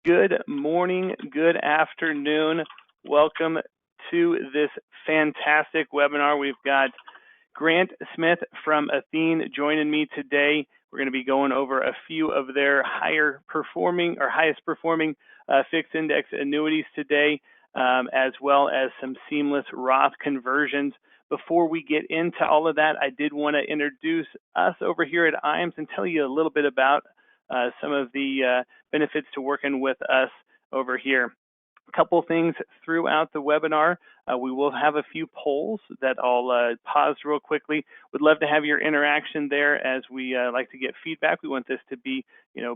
Good morning, good afternoon. Welcome to this fantastic webinar. We've got Grant Smith from Athene joining me today. We're going to be going over a few of their highest performing fixed index annuities today, as well as some seamless Roth conversions. Before we get into all of that, I did want to introduce us over here at IAMS and tell you a little bit about some of the benefits to working with us over here. A couple things throughout the webinar. We will have a few polls that I'll pause real quickly. Would love to have your interaction there as we like to get feedback. We want this to be,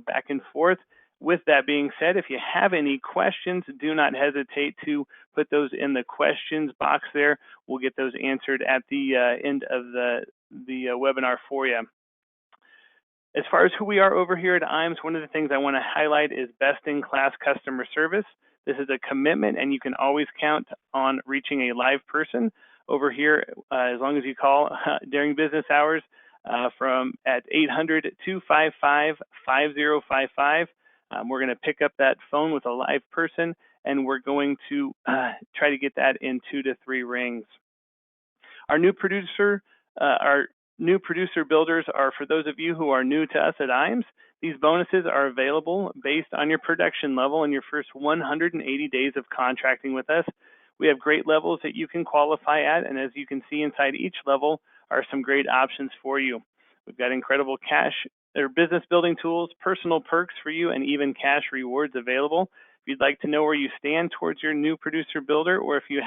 back and forth. With that being said, if you have any questions, do not hesitate to put those in the questions box there. We'll get those answered at the end of the webinar for you. As far as who we are over here at IAMS, one of the things I want to highlight is best-in-class customer service. This is a commitment, and you can always count on reaching a live person over here as long as you call during business hours at 800-255-5055. We're going to pick up that phone with a live person, and we're going to try to get that in 2 to 3 rings. Our new producer builders are for those of you who are new to us at IAMS. These bonuses are available based on your production level in your first 180 days of contracting with us. We have great levels that you can qualify at, and as you can see inside each level are some great options for you. We've got incredible business building tools, personal perks for you, and even cash rewards available. If you'd like to know where you stand towards your new producer builder, or if you'd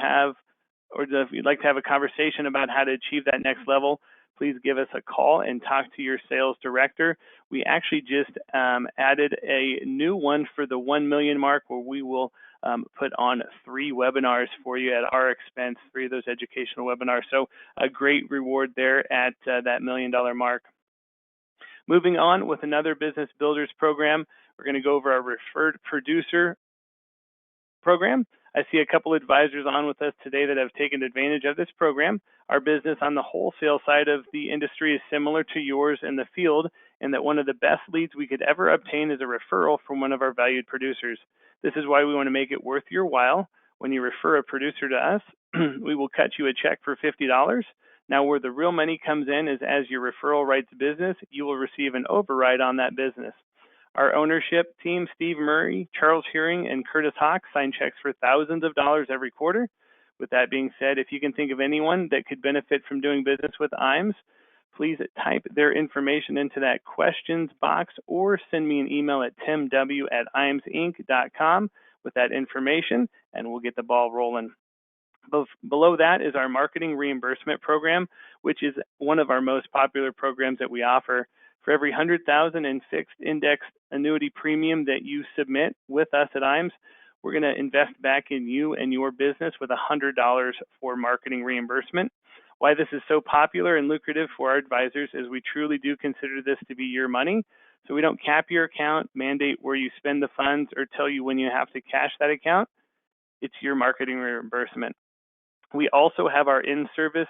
like to have a conversation about how to achieve that next level, please give us a call and talk to your sales director. We actually just added a new one for the 1 million mark, where we will put on 3 webinars for you at our expense, 3 of those educational webinars. So a great reward there at that $1 million mark. Moving on with another business builders program, we're going to go over our referred producer program. I see a couple advisors on with us today that have taken advantage of this program. Our business on the wholesale side of the industry is similar to yours in the field, in that one of the best leads we could ever obtain is a referral from one of our valued producers. This is why we want to make it worth your while. When you refer a producer to us, we will cut you a check for $50. Now, where the real money comes in is as your referral writes business, you will receive an override on that business. Our ownership team, Steve Murray, Charles Hearing, and Curtis Hawk, sign checks for thousands of dollars every quarter. With that being said, if you can think of anyone that could benefit from doing business with IAMS, please type their information into that questions box or send me an email at timw@iamsinc.com with that information, and we'll get the ball rolling. Below that is our marketing reimbursement program, which is one of our most popular programs that we offer. For every $100,000 in fixed index annuity premium that you submit with us at IAMS, we're going to invest back in you and your business with $100 for marketing reimbursement. Why this is so popular and lucrative for our advisors is we truly do consider this to be your money. So we don't cap your account, mandate where you spend the funds, or tell you when you have to cash that account. It's your marketing reimbursement. We also have our in-service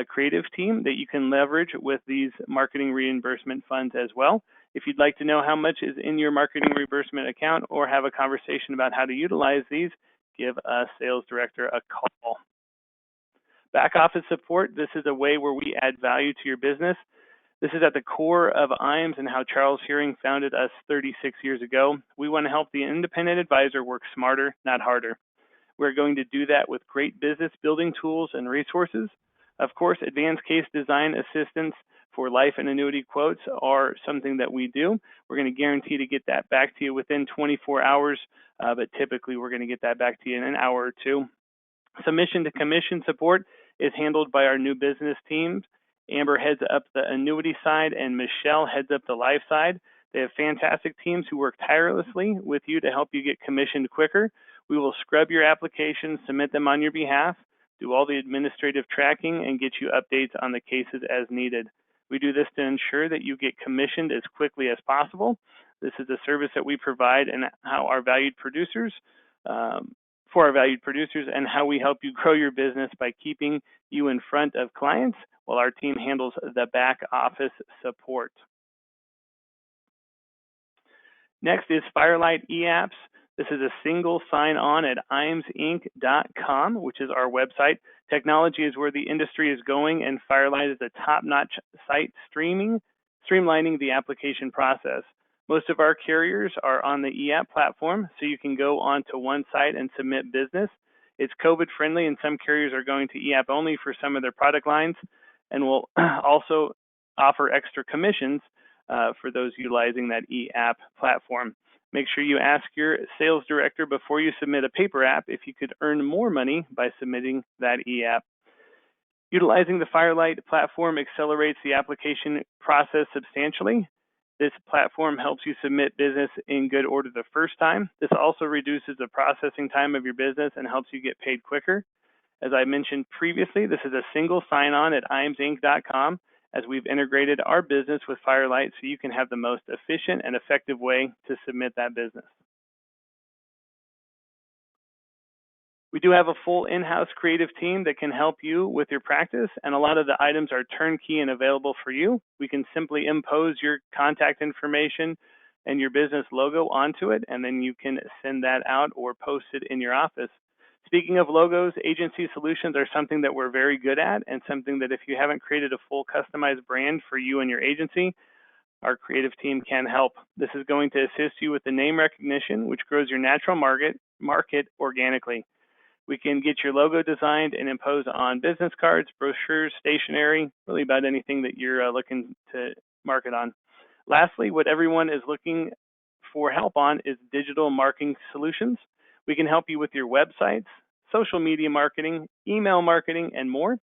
creative team that you can leverage with these marketing reimbursement funds as well. If you'd like to know how much is in your marketing reimbursement account or have a conversation about how to utilize these, give a sales director a call. Back office support, this is a way where we add value to your business. This is at the core of IAMS and how Charles Hearing founded us 36 years ago. We want to help the independent advisor work smarter, not harder. We're going to do that with great business building tools and resources. Of course, advanced case design assistance for life and annuity quotes are something that we do. We're going to guarantee to get that back to you within 24 hours, but typically we're going to get that back to you in an hour or 2. Submission to commission support is handled by our new business teams. Amber heads up the annuity side and Michelle heads up the life side. They have fantastic teams who work tirelessly with you to help you get commissioned quicker. We will scrub your applications, submit them on your behalf, do all the administrative tracking, and get you updates on the cases as needed. We do this to ensure that you get commissioned as quickly as possible. This is a service that we provide and how our valued producers, for our valued producers, and how we help you grow your business by keeping you in front of clients while our team handles the back office support. Next is Firelight eApps. This is a single sign-on at imsinc.com, which is our website. Technology is where the industry is going, and Firelight is a top-notch site streamlining the application process. Most of our carriers are on the eApp platform, so you can go onto one site and submit business. It's COVID-friendly, and some carriers are going to eApp only for some of their product lines, and will also offer extra commissions for those utilizing that eApp platform. Make sure you ask your sales director before you submit a paper app if you could earn more money by submitting that eApp. Utilizing the Firelight platform accelerates the application process substantially. This platform helps you submit business in good order the first time. This also reduces the processing time of your business and helps you get paid quicker. As I mentioned previously, this is a single sign-on at imsinc.com, as we've integrated our business with Firelight so you can have the most efficient and effective way to submit that business. We do have a full in-house creative team that can help you with your practice, and a lot of the items are turnkey and available for you. We can simply impose your contact information and your business logo onto it, and then you can send that out or post it in your office. Speaking of logos, agency solutions are something that we're very good at, and something that if you haven't created a full customized brand for you and your agency, our creative team can help. This is going to assist you with the name recognition, which grows your natural market organically. We can get your logo designed and imposed on business cards, brochures, stationery, really about anything that you're looking to market on. Lastly, what everyone is looking for help on is digital marketing solutions. We can help you with your websites, social media marketing, email marketing, and more.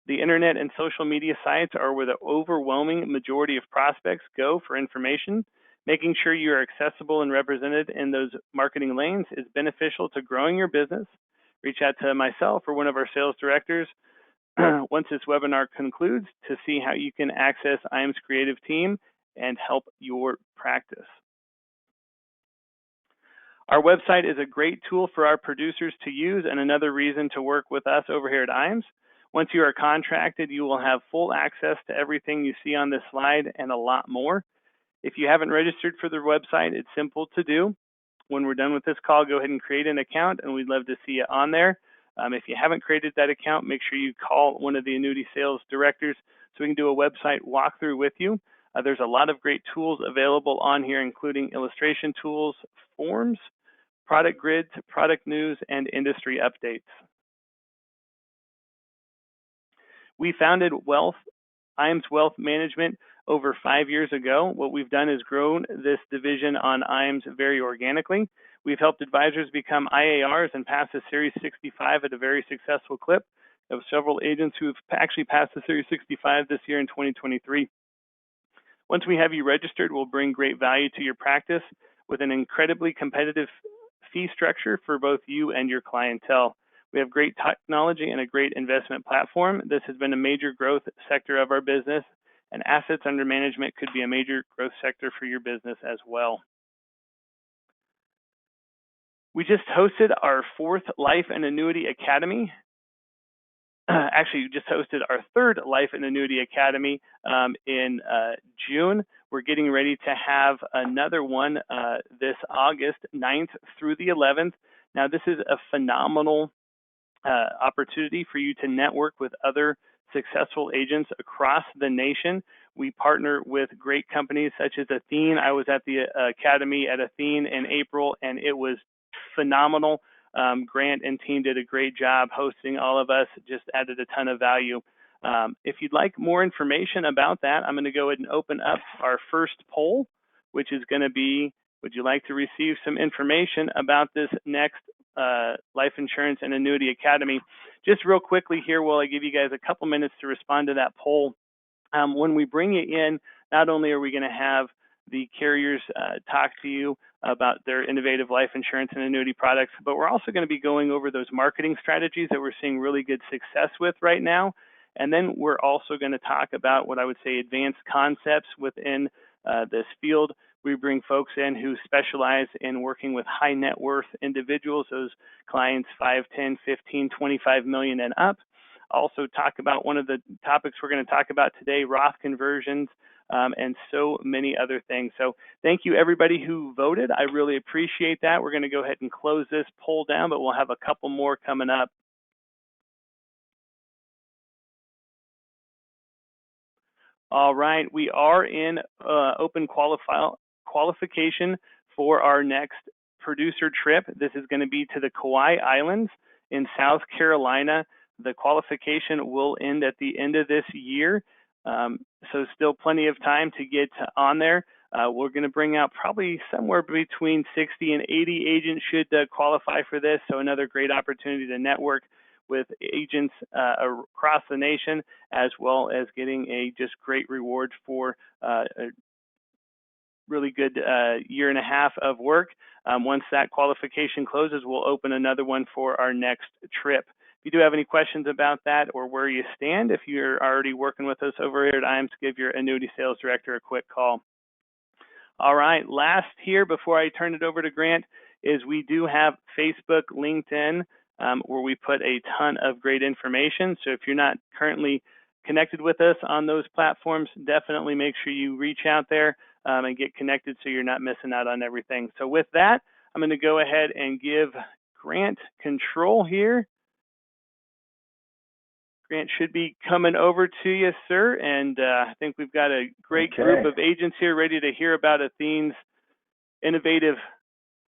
The internet and social media sites are where the overwhelming majority of prospects go for information. Making sure you are accessible and represented in those marketing lanes is beneficial to growing your business. Reach out to myself or one of our sales directors once this webinar concludes to see how you can access IAM's creative team and help your practice. Our website is a great tool for our producers to use and another reason to work with us over here at IAMS. Once you are contracted, you will have full access to everything you see on this slide and a lot more. If you haven't registered for the website, it's simple to do. When we're done with this call, go ahead and create an account, and we'd love to see you on there. If you haven't created that account, make sure you call one of the annuity sales directors so we can do a website walkthrough with you. There's a lot of great tools available on here, including illustration tools, forms, product grids, product news, and industry updates. We founded IAMS Wealth Management over 5 years ago. What we've done is grown this division on IAMS very organically. We've helped advisors become IARs and pass the Series 65 at a very successful clip. There have several agents who have actually passed the Series 65 this year in 2023. Once we have you registered, we'll bring great value to your practice with an incredibly competitive fee structure for both you and your clientele. We have great technology and a great investment platform. This has been a major growth sector of our business, and assets under management could be a major growth sector for your business as well. We just hosted our 4th Life and Annuity Academy. Actually, we just hosted our 3rd Life and Annuity Academy in June. We're getting ready to have another one this August 9th through the 11th. Now, this is a phenomenal opportunity for you to network with other successful agents across the nation. We partner with great companies such as Athene. I was at the Academy at Athene in April, and it was phenomenal. Grant and team did a great job hosting all of us, just added a ton of value. If you'd like more information about that, I'm going to go ahead and open up our first poll, which is going to be, would you like to receive some information about this next Life Insurance and Annuity Academy? Just real quickly here, while I give you guys a couple minutes to respond to that poll, when we bring you in, not only are we going to have the carriers talk to you about their innovative life insurance and annuity products, but we're also going to be going over those marketing strategies that we're seeing really good success with right now. And then we're also going to talk about what I would say advanced concepts within this field. We bring folks in who specialize in working with high net worth individuals, those clients 5, 10, 15, 25 million and up. Also talk about one of the topics we're going to talk about today, Roth Conversions, and so many other things. So thank you, everybody who voted. I really appreciate that. We're going to go ahead and close this poll down, but we'll have a couple more coming up. All right, we are in open qualification for our next producer trip. This is going to be to the Kauai Islands in South Carolina. The qualification will end at the end of this year, so still plenty of time to get on there. We're going to bring out probably somewhere between 60 and 80 agents should qualify for this, so another great opportunity to network with agents across the nation, as well as getting a just great reward for a really good year and a half of work. Once that qualification closes, we'll open another one for our next trip. If you do have any questions about that or where you stand, if you're already working with us over here at IAMS, give your annuity sales director a quick call. All right, last here before I turn it over to Grant is we do have Facebook, LinkedIn, where we put a ton of great information. So if you're not currently connected with us on those platforms, definitely make sure you reach out there and get connected so you're not missing out on everything. So with that, I'm going to go ahead and give Grant control here. Grant should be coming over to you, sir. And I think we've got a great group of agents here ready to hear about Athene's innovative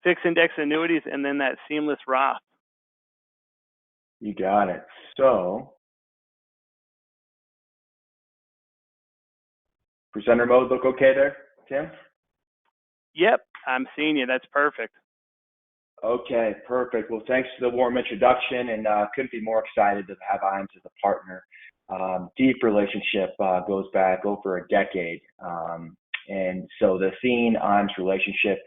fixed index annuities and then that seamless Roth. You got it. So, presenter mode look okay there, Tim? Yep, I'm seeing you. That's perfect. Okay, perfect. Well, thanks for the warm introduction, and couldn't be more excited to have IAMS as a partner. Deep relationship goes back over a decade, and so the Athene IAMS relationship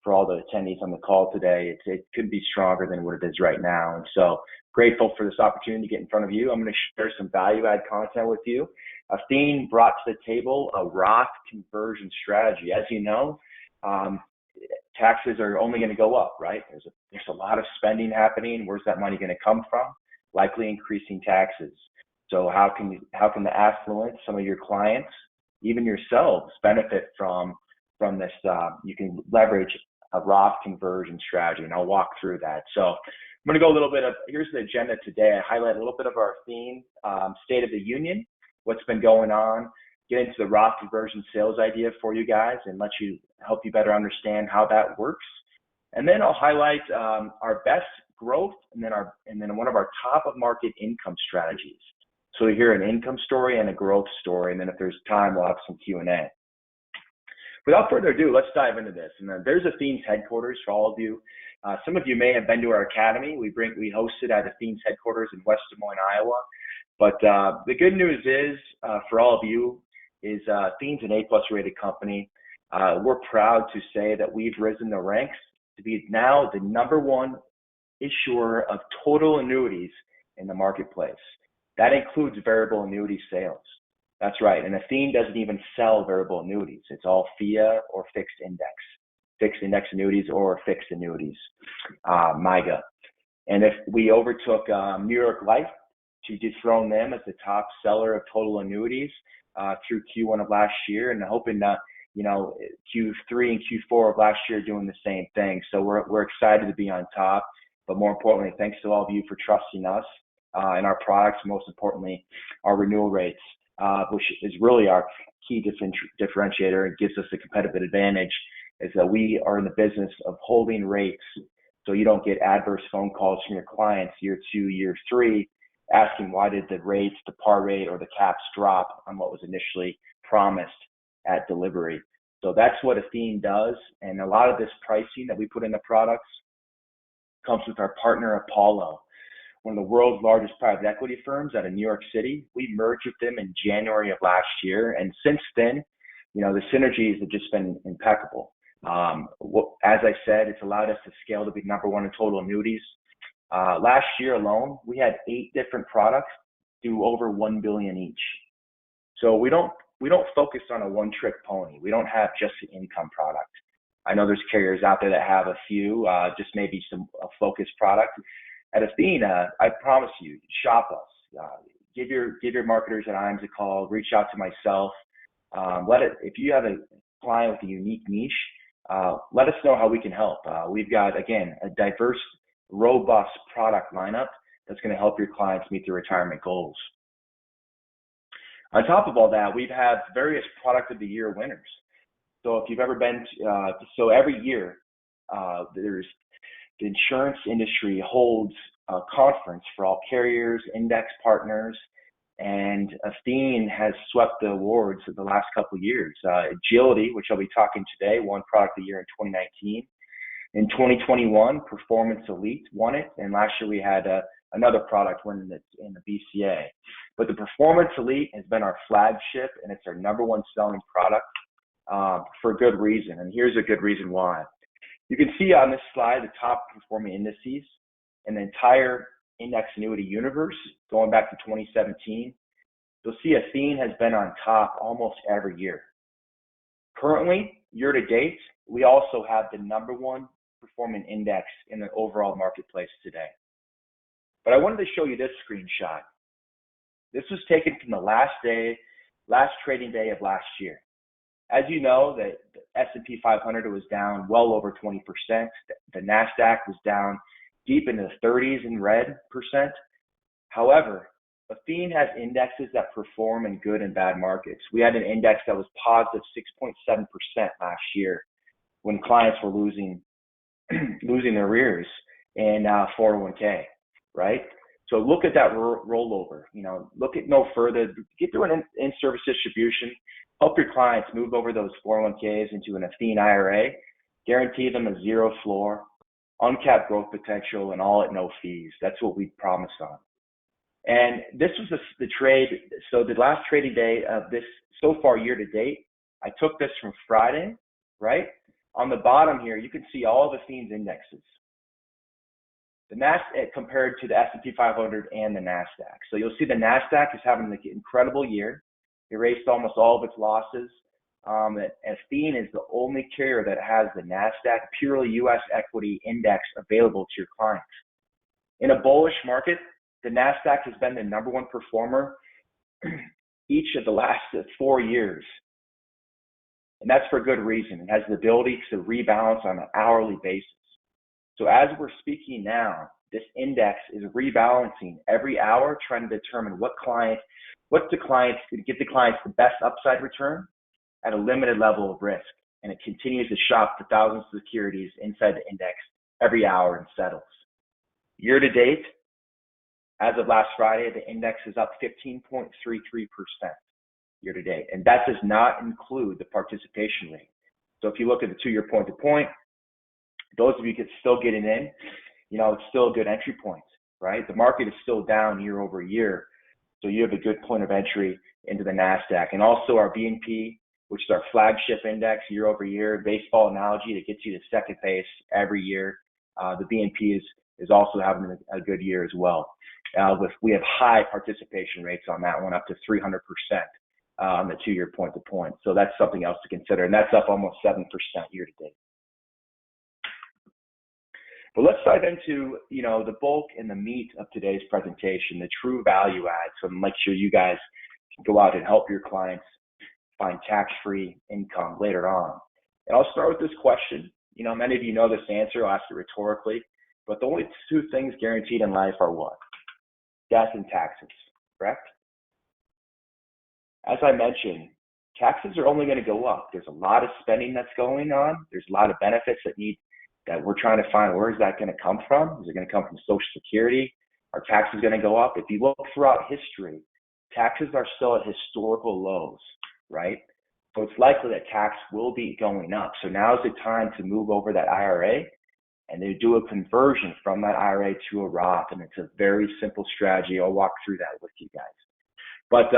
for all the attendees on the call today, it could be stronger than what it is right now. And so grateful for this opportunity to get in front of you. I'm going to share some value-add content with you. Athene brought to the table a Roth conversion strategy. As you know, taxes are only going to go up, right? There's a lot of spending happening. Where's that money going to come from? Likely increasing taxes. So how can the affluent, some of your clients, even yourselves, benefit from this? You can leverage a Roth conversion strategy, and I'll walk through that. So I'm going to go a little bit of, here's the agenda today. I highlight a little bit of our theme, State of the Union, what's been going on, get into the Roth conversion sales idea for you guys and help you better understand how that works. And then I'll highlight our best growth and then one of our top of market income strategies. So you hear an income story and a growth story, and then if there's time, we'll have some Q&A. Without further ado, let's dive into this. And there's Athene's headquarters for all of you. Some of you may have been to our academy. We hosted at Athene's headquarters in West Des Moines, Iowa. But the good news is, for all of you, is Athene's an A+ rated company. We're proud to say that we've risen the ranks to be now the #1 issuer of total annuities in the marketplace. That includes variable annuity sales. That's right. And Athene doesn't even sell variable annuities. It's all FIA or fixed index annuities or fixed annuities, MIGA. And if we overtook New York Life to dethrone them as the top seller of total annuities through Q1 of last year, and hoping that Q3 and Q4 of last year doing the same thing. So we're excited to be on top. But more importantly, thanks to all of you for trusting us and our products. Most importantly, our renewal rates, which is really our key differentiator and gives us a competitive advantage, is that we are in the business of holding rates so you don't get adverse phone calls from your clients year 2, year 3, asking why did the rates, the par rate, or the caps drop on what was initially promised at delivery. So that's what Athene does. And a lot of this pricing that we put in the products comes with our partner Apollo, one of the world's largest private equity firms out of New York City. We merged with them in January of last year. And since then, the synergies have just been impeccable. As I said, it's allowed us to scale to be #1 in total annuities. Last year alone, we had 8 different products do over $1 billion each. So we don't focus on a one-trick pony. We don't have just the income product. I know there's carriers out there that have a few, just maybe a focused product. At Athene, I promise you, shop us. Give your marketers at IAMS a call. Reach out to myself. If you have a client with a unique niche, let us know how we can help. We've got, again, a diverse, robust product lineup that's going to help your clients meet their retirement goals. On top of all that, we've had various product of the year winners. So if you've ever been, so every year, there's the insurance industry holds a conference for all carriers, index partners, and Athene has swept the awards of the last couple of years. Agility, which I'll be talking today, won Product of the Year in 2019. In 2021, Performance Elite won it, and last year we had another product win in the BCA. But the Performance Elite has been our flagship, and it's our #1 selling product for good reason. And here's a good reason why. You can see on this slide the top performing indices in the entire index annuity universe going back to 2017. You'll see Athene has been on top almost every year. Currently, year to date, we also have the #1 performing index in the overall marketplace today. But I wanted to show you this screenshot. This was taken from the last trading day of last year. As you know, the S&P 500 was down well over 20%. The NASDAQ was down deep into the 30s in red percent. However, Athene has indexes that perform in good and bad markets. We had an index that was positive 6.7% last year when clients were losing their rears in 401k, right? So look at that rollover. Look at no further. Get through an in-service distribution. Help your clients move over those 401ks into an Athene IRA. Guarantee them a zero floor, uncapped growth potential, and all at no fees. That's what we promised on. And this was the trade. So the last trading day of this, so far year to date, I took this from Friday, right? On the bottom here, you can see all of Athene's indexes. The NASDAQ compared to the S&P 500 and the NASDAQ. So you'll see the NASDAQ is having an incredible year. Erased almost all of its losses. Athene is the only carrier that has the NASDAQ purely U.S. equity index available to your clients. In a bullish market, the NASDAQ has been the #1 performer each of the last 4 years. And that's for good reason. It has the ability to rebalance on an hourly basis. So as we're speaking now, this index is rebalancing every hour, trying to determine what to get the clients the best upside return at a limited level of risk. And it continues to shop for thousands of securities inside the index every hour and settles. Year to date, as of last Friday, the index is up 15.33% year to date. And that does not include the participation rate. So if you look at the 2-year point to point, those of you that still getting in, it's still a good entry point, right? The market is still down year over year. So you have a good point of entry into the NASDAQ. And also our BNP, which is our flagship index year over year, baseball analogy that gets you to second base every year. The BNP is also having a good year as well. We have high participation rates on that one, up to 300% on the 2-year point to point. So that's something else to consider. And that's up almost 7% year to date. But let's dive into, the bulk and the meat of today's presentation, the true value add. So make sure you guys can go out and help your clients find tax-free income later on. And I'll start with this question. Many of you know this answer. I'll ask it rhetorically. But the only 2 things guaranteed in life are what? Death and taxes, correct? As I mentioned, taxes are only going to go up. There's a lot of spending that's going on. There's a lot of benefits that we're trying to find. Where is that going to come from? Is it going to come from Social Security? Are taxes going to go up? If you look throughout history, taxes are still at historical lows, right? So it's likely that tax will be going up. So now is the time to move over that IRA and they do a conversion from that IRA to a Roth. And it's a very simple strategy. I'll walk through that with you guys. But,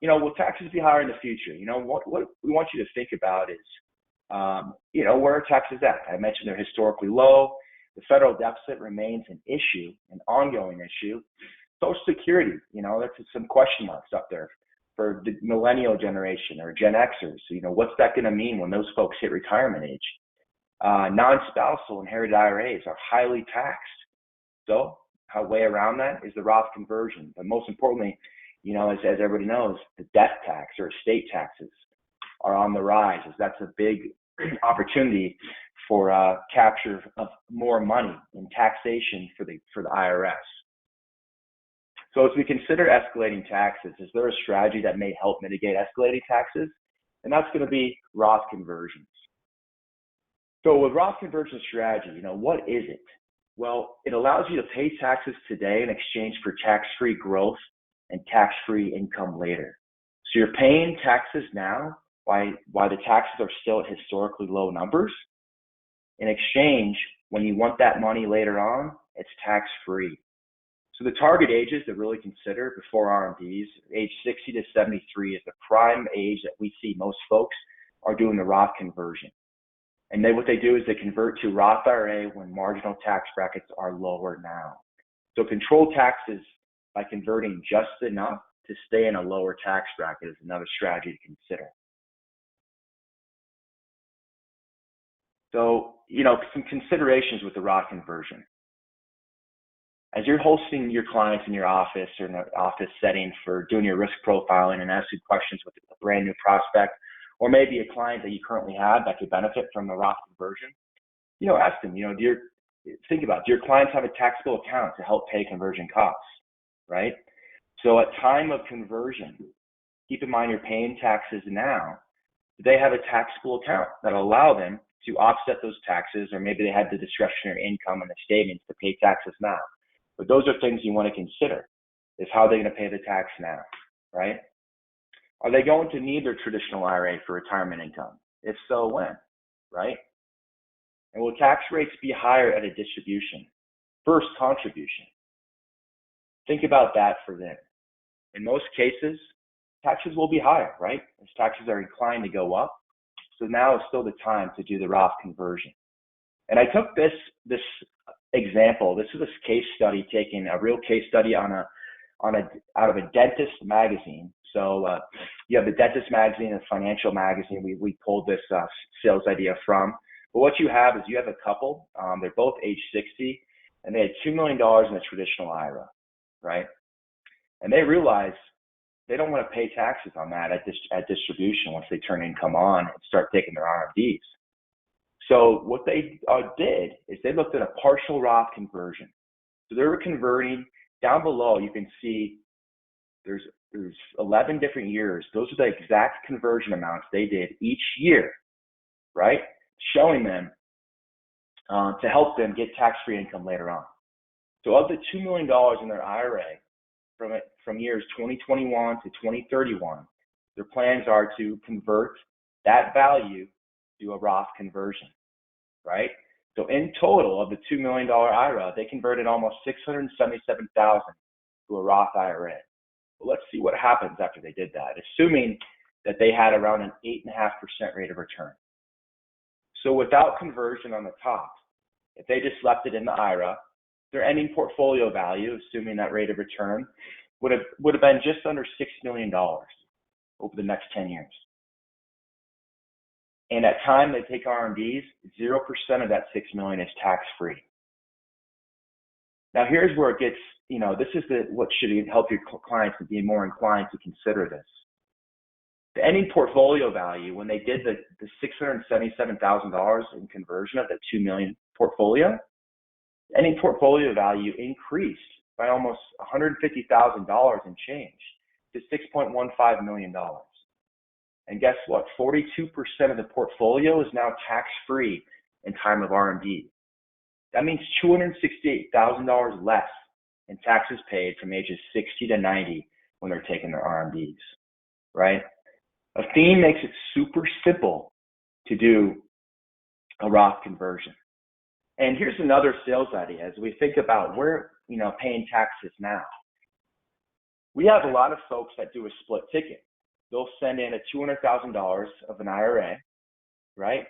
will taxes be higher in the future? What we want you to think about is, where are taxes at? I mentioned they're historically low. The federal deficit remains an issue, an ongoing issue. Social Security, that's some question marks up there for the millennial generation or Gen Xers. What's that going to mean when those folks hit retirement age? Non-spousal inherited IRAs are highly taxed. So how way around that is the Roth conversion. But most importantly, as everybody knows, the death tax or estate taxes. are on the rise, as that's a big opportunity for capture of more money in taxation for the IRS. So as we consider escalating taxes, is there a strategy that may help mitigate escalating taxes? And that's going to be Roth conversions. So with Roth conversion strategy, what is it? Well, it allows you to pay taxes today in exchange for tax-free growth and tax-free income later. So you're paying taxes now while the taxes are still at historically low numbers. In exchange, when you want that money later on, it's tax-free. So the target ages to really consider before RMDs, age 60 to 73 is the prime age that we see most folks are doing the Roth conversion. And what they do is they convert to Roth IRA when marginal tax brackets are lower now. So control taxes by converting just enough to stay in a lower tax bracket is another strategy to consider. So, some considerations with the Roth conversion. As you're hosting your clients in your office or in an office setting for doing your risk profiling and asking questions with a brand new prospect, or maybe a client that you currently have that could benefit from the Roth conversion, ask them, think about it. Do your clients have a taxable account to help pay conversion costs, right? So at time of conversion, keep in mind you're paying taxes now. Do they have a taxable account that'll allow them to offset those taxes, or maybe they had the discretionary income and the savings to pay taxes now? But those are things you want to consider, is how they're going to pay the tax now, right? Are they going to need their traditional IRA for retirement income? If so, when, right? And will tax rates be higher at a distribution? First contribution. Think about that for them. In most cases, taxes will be higher, right? As taxes are inclined to go up. So now is still the time to do the Roth conversion. And I took this example. This is a case study, taking a real case study out of a dentist magazine. So you have the dentist magazine and financial magazine. We pulled this sales idea from. But what you have is you have a couple. They're both age 60, and they had $2 million in a traditional IRA, right? And they realized they don't want to pay taxes on that at distribution once they turn income on and start taking their RMDs. So what they did is they looked at a partial Roth conversion. So they were converting. Down below, you can see there's 11 different years. Those are the exact conversion amounts they did each year, right? Showing them to help them get tax-free income later on. So of the $2 million in their IRA from years 2021 to 2031, their plans are to convert that value to a Roth conversion, right? So in total of the $2 million IRA, they converted almost $677,000 to a Roth IRA. Well, let's see what happens after they did that, assuming that they had around an 8.5% rate of return. So without conversion on the top, if they just left it in the IRA, their ending portfolio value, assuming that rate of return, would have been just under $6 million over the next 10 years. And at time they take RMDs, 0% of that $6 million is tax-free. Now here's where it gets, this is what should help your clients to be more inclined to consider this. The ending portfolio value, when they did the $677,000 in conversion of the $2 million portfolio, the ending portfolio value increased by almost $150,000 in change to $6.15 million. And guess what? 42% of the portfolio is now tax-free in time of RMD. That means $268,000 less in taxes paid from ages 60 to 90 when they're taking their RMDs, right? Athene makes it super simple to do a Roth conversion. And here's another sales idea as we think about where, paying taxes now. We have a lot of folks that do a split ticket. They'll send in a $200,000 of an IRA, right?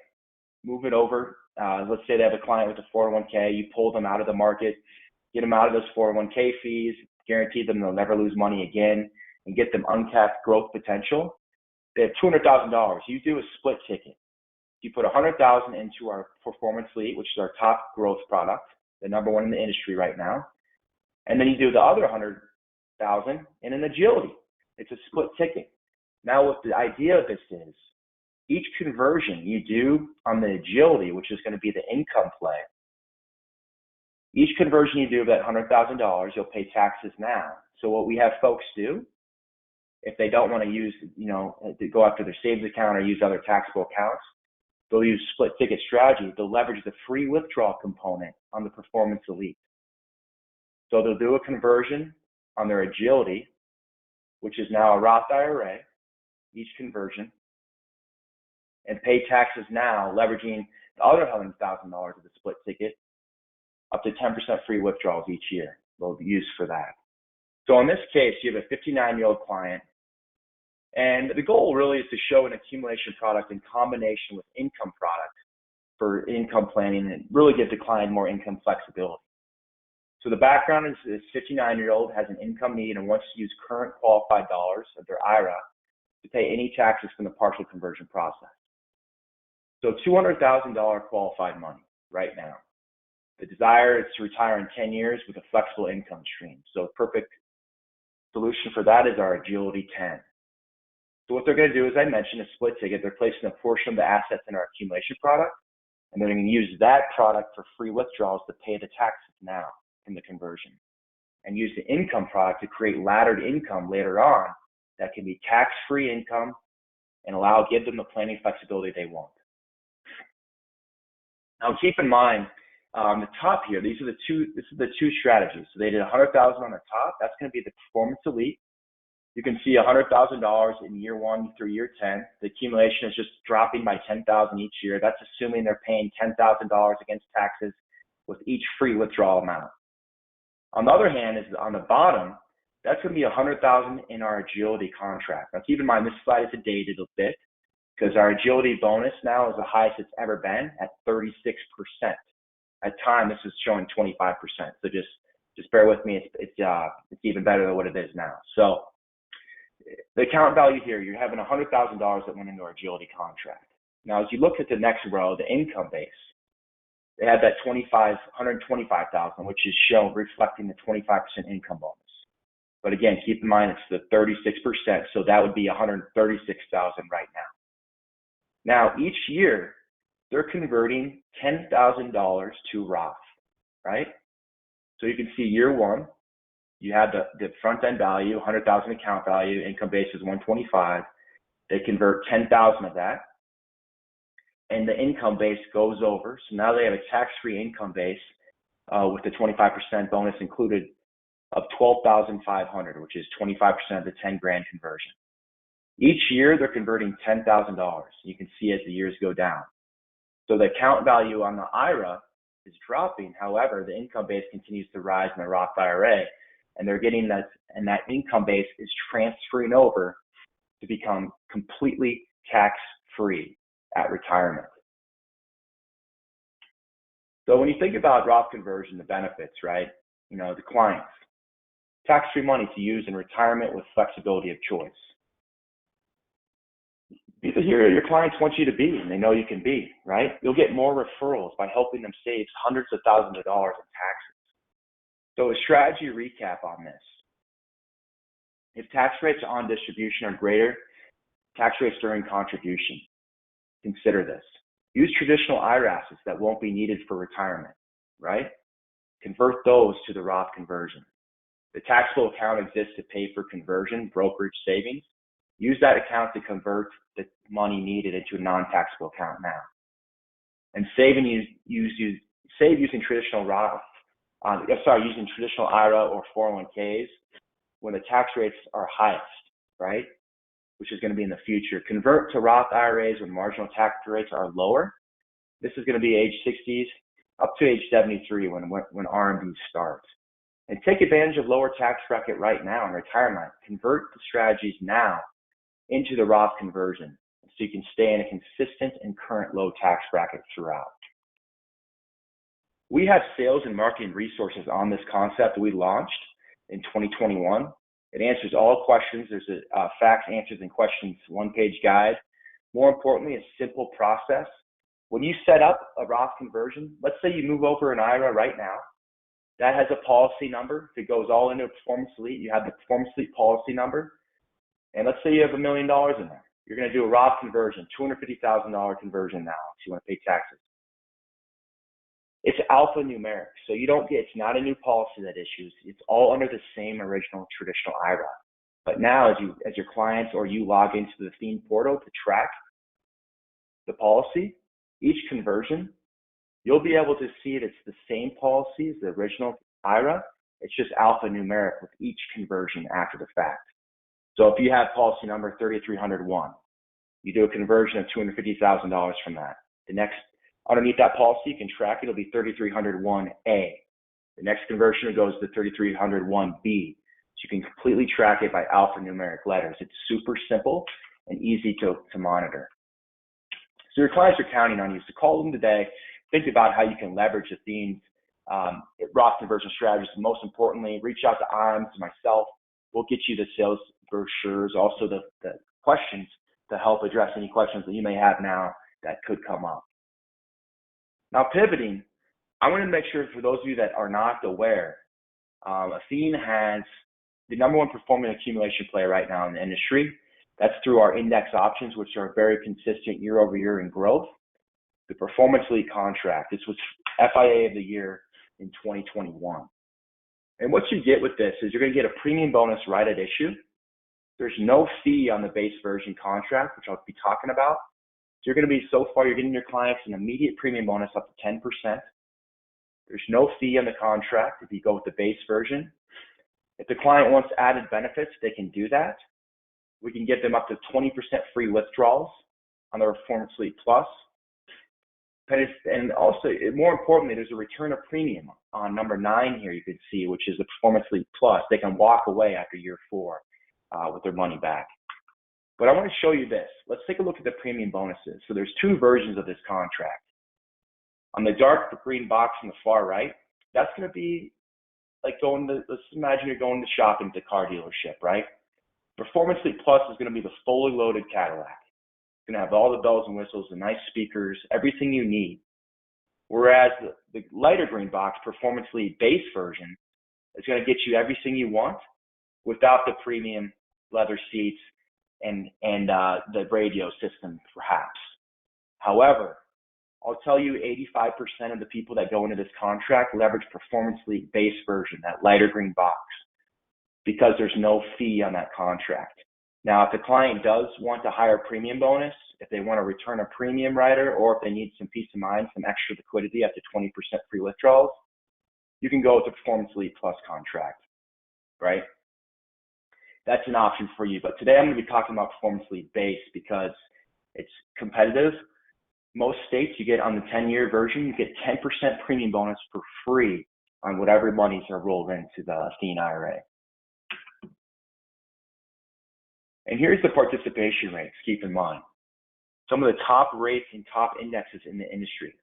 Move it over. Let's say they have a client with a 401k. You pull them out of the market, get them out of those 401k fees, guarantee them they'll never lose money again, and get them uncapped growth potential. They have $200,000. You do a split ticket. You put $100,000 into our Performance Elite, which is our top growth product, the number one in the industry right now. And then you do the other $100,000 in an Agility. It's a split ticket. Now what the idea of this is, each conversion you do on the Agility, which is going to be the income play, each conversion you do of that $100,000, you'll pay taxes now. So what we have folks do, if they don't want to use, to go after their savings account or use other taxable accounts, they'll use split ticket strategy. They'll leverage the free withdrawal component on the Performance Elite. So they'll do a conversion on their Agility, which is now a Roth IRA, each conversion, and pay taxes now, leveraging the other $100,000 of the split ticket, up to 10% free withdrawals each year. They'll be used for that. So in this case, you have a 59-year-old client, and the goal really is to show an accumulation product in combination with income product for income planning and really give the client more income flexibility. So the background is this 59-year-old has an income need and wants to use current qualified dollars of their IRA to pay any taxes from the partial conversion process. So $200,000 qualified money right now. The desire is to retire in 10 years with a flexible income stream. So perfect solution for that is our Agility 10. So what they're going to do, as I mentioned, a split ticket. They're placing a portion of the assets in our accumulation product, and they're going to use that product for free withdrawals to pay the taxes now from the conversion, and use the income product to create laddered income later on that can be tax-free income and give them the planning flexibility they want. Now keep in mind, on the top here, this is the two strategies. So they did $100,000 on the top. That's going to be the Performance Elite. You can see $100,000 in year 1 through year 10. The accumulation is just dropping by $10,000 each year. That's assuming they're paying $10,000 against taxes with each free withdrawal amount. On the other hand, is on the bottom, that's going to be $100,000 in our Agility contract. Now keep in mind, this slide is dated a bit because our Agility bonus now is the highest it's ever been at 36%. At time, this is showing 25%. So just bear with me. It's even better than what it is now. So the account value here, you're having $100,000 that went into our Agility contract. Now, as you look at the next row, the income base, they had that $125,000, which is shown reflecting the 25% income bonus. But again, keep in mind it's the 36%, so that would be $136,000 right now. Now, each year, they're converting $10,000 to Roth, right? So you can see year 1, you have the front end value, 100,000 account value, income base is 125. They convert 10,000 of that, and the income base goes over. So now they have a tax-free income base with the 25% bonus included of $12,500, which is 25% of the 10 grand conversion. Each year they're converting $10,000. You can see as the years go down. So the account value on the IRA is dropping. However, the income base continues to rise in the Roth IRA, and they're getting that, and that income base is transferring over to become completely tax-free at retirement. So when you think about Roth conversion, the benefits, right? The clients, tax-free money to use in retirement with flexibility of choice. These are here your clients want you to be, and they know you can be, right? You'll get more referrals by helping them save hundreds of thousands of dollars in taxes. So a strategy recap on this. If tax rates on distribution are greater, tax rates during contribution, consider this. Use traditional IRA assets that won't be needed for retirement, right? Convert those to the Roth conversion. The taxable account exists to pay for conversion, brokerage savings. Use that account to convert the money needed into a non-taxable account now. And save using traditional Roth. Using traditional IRA or 401ks when the tax rates are highest, right? Which is going to be in the future. Convert to Roth IRAs when marginal tax rates are lower. This is going to be age 60s up to age 73 when RMD starts. And take advantage of lower tax bracket right now in retirement. Convert the strategies now into the Roth conversion so you can stay in a consistent and current low tax bracket throughout. We have sales and marketing resources on this concept that we launched in 2021. It answers all questions. There's a facts, answers, and questions one-page guide. More importantly, a simple process. When you set up a Roth conversion, let's say you move over an IRA right now. That has a policy number. If it goes all into a Performance Elite, you have the Performance Elite policy number. And let's say you have $1 million in there. You're going to do a Roth conversion, $250,000 conversion now if you want to pay taxes. $250,000 conversion now if you want to pay taxes. It's alphanumeric, so it's not a new policy that issues. It's all under the same original traditional IRA. But now as your clients or you log into the Athene portal to track the policy, each conversion, you'll be able to see it's the same policy as the original IRA. It's just alphanumeric with each conversion after the fact. So if you have policy number 3301, you do a conversion of $250,000 from that. The next, underneath that policy, you can track it. It'll be 3301A. The next conversion goes to 3301B. So you can completely track it by alphanumeric letters. It's super simple and easy to monitor. So your clients are counting on you. So call them today. Think about how you can leverage Athene's Roth conversion strategies. And most importantly, reach out to IAMS, myself. We'll get you the sales brochures, also the questions to help address any questions that you may have now that could come up. Now pivoting, I want to make sure for those of you that are not aware, Athene has the #1 performing accumulation play right now in the industry. That's through our index options, which are very consistent year over year in growth. The Performance Elite contract, this was FIA of the year in 2021. And what you get with this is you're going to get a premium bonus right at issue. There's no fee on the base version contract, which I'll be talking about. So you're going to be, so far, you're getting your clients an immediate premium bonus up to 10%. There's no fee on the contract if you go with the base version. If the client wants added benefits, they can do that. We can give them up to 20% free withdrawals on the Performance Elite Plus. And also, more importantly, there's a return of premium on number 9 here you can see, which is the Performance Elite Plus. They can walk away after year 4 with their money back. But I want to show you this. Let's take a look at the premium bonuses. So there's 2 versions of this contract. On the dark green box on the far right, that's going to be like let's imagine you're going to shopping at the car dealership, right? Performance Elite Plus is going to be the fully loaded Cadillac. It's going to have all the bells and whistles, the nice speakers, everything you need. Whereas the lighter green box, Performance Elite base version, is going to get you everything you want without the premium leather seats and the radio system, perhaps. However, I'll tell you 85% of the people that go into this contract leverage Performance Elite base version, that lighter green box, because there's no fee on that contract. Now, if the client does want a higher premium bonus, if they want to return a premium rider, or if they need some peace of mind, some extra liquidity up to 20% free withdrawals, you can go with the Performance Elite Plus contract, right? That's an option for you. But today I'm going to be talking about Performance Elite Base because it's competitive. Most states, you get on the 10-year version, you get 10% premium bonus for free on whatever monies are rolled into the Athene IRA. And here's the participation rates, keep in mind. Some of the top rates and top indexes in the industry.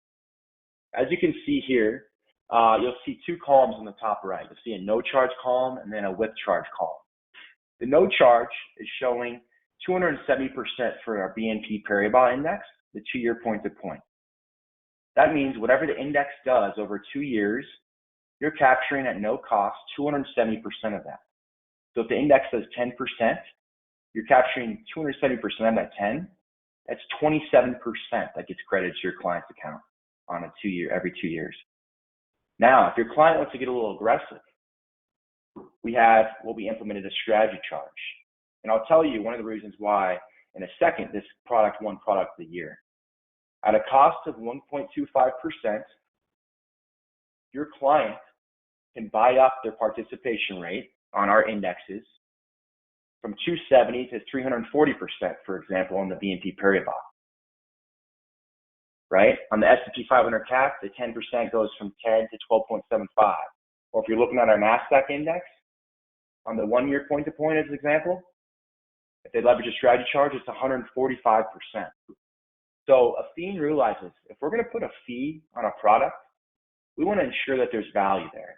As you can see here, you'll see 2 columns on the top right. You'll see a no charge column and then a with charge column. The no charge is showing 270% for our BNP Paribas index, the 2-year point to point. That means whatever the index does over 2 years, you're capturing at no cost 270% of that. So if the index does 10%, you're capturing 270% of that 10. That's 27% that gets credited to your client's account on every 2 years. Now, if your client wants to get a little aggressive, we have what we implemented, a strategy charge. And I'll tell you one of the reasons why in a second this product won product of the year. At a cost of 1.25%, your client can buy up their participation rate on our indexes from 270 to 340%, for example, on the BNP Paribas, right? On the S&P 500 cap, the 10% goes from 10 to 12.75. Or if you're looking at our NASDAQ index, on the 1-year point-to-point as an example, if they leverage a strategy charge, it's 145%. So Athene realizes if we're going to put a fee on a product, we want to ensure that there's value there.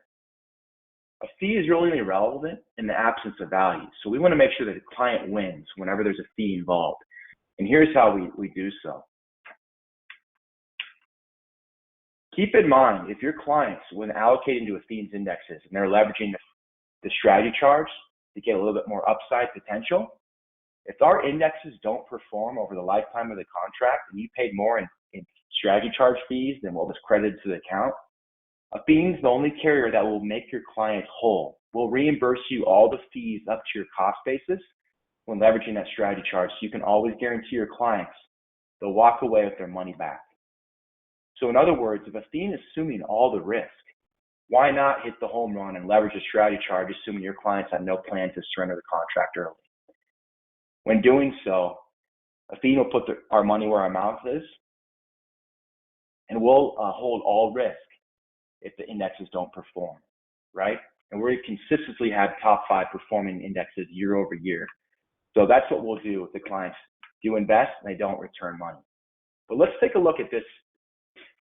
A fee is really irrelevant in the absence of value. So we want to make sure that the client wins whenever there's a fee involved. And here's how we do so. Keep in mind, if your clients, when allocating to Athene's indexes, and they're leveraging the strategy charge to get a little bit more upside potential, If our indexes don't perform over the lifetime of the contract and you paid more in strategy charge fees than what was credited to the account, Athene's the only carrier that will make your clients whole. We'll reimburse you all the fees up to your cost basis when leveraging that strategy charge, so you can always guarantee your clients they'll walk away with their money back. So in other words, if Athene is assuming all the risk, why not hit the home run and leverage a strategy charge, assuming your clients have no plan to surrender the contract early? When doing so, Athene will put our money where our mouth is, and we'll hold all risk if the indexes don't perform, right? And we consistently have top 5 performing indexes year over year. So that's what we'll do if the clients do invest and they don't return money. But let's take a look at this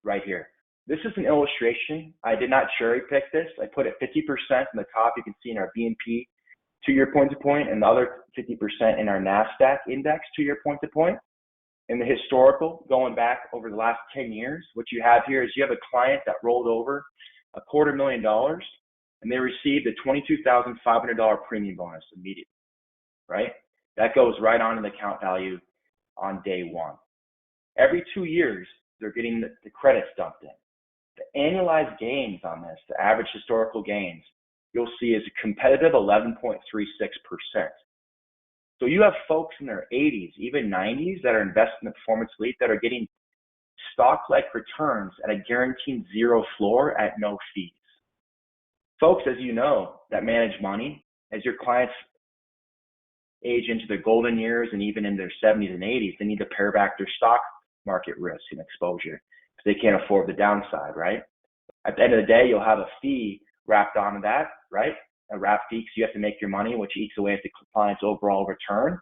right here. This is an illustration. I did not cherry pick this. I put it 50% in the top. You can see in our BNP 2-year point to point, and the other 50% in our NASDAQ index 2-year point to point. In the historical, going back over the last 10 years, what you have here is you have a client that rolled over $250,000, and they received a $22,500 premium bonus immediately, right? That goes right on in the account value on day one. Every 2 years, they're getting the credits dumped in. The annualized gains on this, the average historical gains, you'll see is a competitive 11.36%. So you have folks in their 80s, even 90s, that are investing in the Performance Elite that are getting stock-like returns at a guaranteed 0 floor at no fees. Folks, as you know, that manage money, as your clients age into their golden years and even in their 70s and 80s, they need to pare back their stock market risk and exposure because they can't afford the downside, right? At the end of the day, you'll have a fee wrapped onto that, right? A wrap fee because you have to make your money, which eats away at the client's overall return.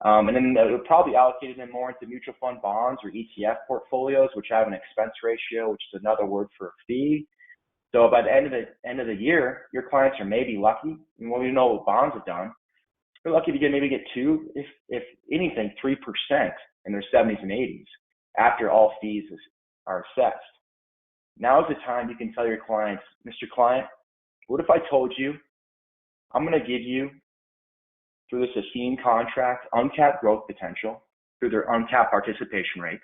And then it'll probably allocate them more into mutual fund bonds or ETF portfolios, which have an expense ratio, which is another word for a fee. So by the end of the year, your clients are maybe lucky. And when we know what bonds have done, they're lucky to maybe get 2, if anything, 3% in their 70s and 80s after all fees are assessed. Now is the time you can tell your clients, Mr. Client, what if I told you I'm going to give you, through this Athene contract, uncapped growth potential through their uncapped participation rates.